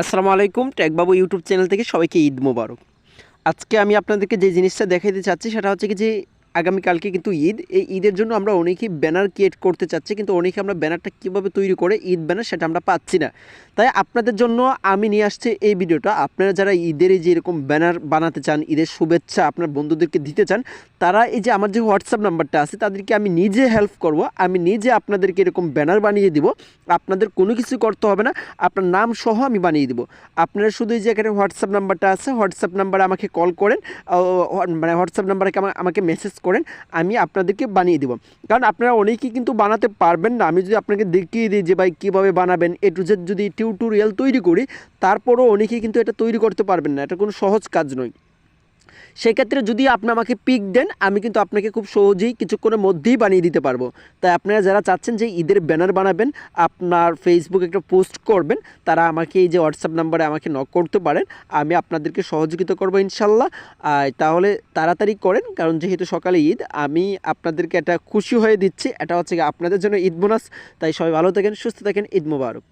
আসসালামু আলাইকুম, টেকবাবু YouTube channel থেকে সবাইকে ঈদ মোবারক। আজকে আমি আপনাদেরকে যে জিনিসটা দেখাইতে চাচ্ছি সেটা হচ্ছে কি যে আগামীকালকে কিন্তু ঈদ। এই ঈদের জন্য আমরা অনেকেই ব্যানার ক্রিয়েট করতে চাচ্ছি, কিন্তু অনেকে আমরা ব্যানারটা কীভাবে তৈরি করে ঈদ ব্যানার সেটা আমরা পাচ্ছি না। তাই আপনাদের জন্য আমি নিয়ে আসছি এই ভিডিওটা। আপনারা যারা ঈদের এই যে এরকম ব্যানার বানাতে চান, ঈদের শুভেচ্ছা আপনার বন্ধুদেরকে দিতে চান, তারা এই যে আমার যে হোয়াটসঅ্যাপ নাম্বারটা আছে তাদেরকে আমি নিজে হেল্প করব। আমি নিজে আপনাদেরকে এরকম ব্যানার বানিয়ে দিব। আপনাদের কোনো কিছু করতে হবে না, আপনার নাম সহ আমি বানিয়ে দিব। আপনারা শুধু এই যে এখানে হোয়াটসঅ্যাপ নাম্বারটা আছে, হোয়াটসঅ্যাপ নাম্বারে আমাকে কল করেন, মানে হোয়াটসঅ্যাপ নাম্বারে আমাকে মেসেজ করেন, আমি আপনাদেরকে বানিয়ে দিব। কারণ আপনারা অনেকেই কিন্তু বানাতে পারবেন না। আমি যদি আপনাকে দেখিয়ে দিই যে ভাই কীভাবে বানাবেন, এ টু জেড যদি টিউটোরিয়াল তৈরি করি, তারপরও অনেকেই কিন্তু এটা তৈরি করতে পারবেন না। এটা কোনো সহজ কাজ নয়। সেক্ষেত্রে যদি আপনি আমাকে পিক দেন, আমি কিন্তু আপনাকে খুব সহজেই কিছুক্ষণের মধ্যেই বানিয়ে দিতে পারবো। তাই আপনারা যারা চাচ্ছেন যে ঈদের ব্যানার বানাবেন, আপনার ফেসবুকে একটা পোস্ট করবেন, তারা আমাকে এই যে হোয়াটসঅ্যাপ নাম্বারে আমাকে নক করতে পারেন। আমি আপনাদেরকে সহযোগিতা করবো ইনশাল্লাহ। তাহলে তাড়াতাড়ি করেন, কারণ যেহেতু সকালে ঈদ, আমি আপনাদেরকে একটা খুশি হয়ে দিচ্ছি। এটা হচ্ছে আপনাদের জন্য ঈদ বোনাস। তাই সবাই ভালো থাকেন, সুস্থ থাকেন, ঈদ মোবারক।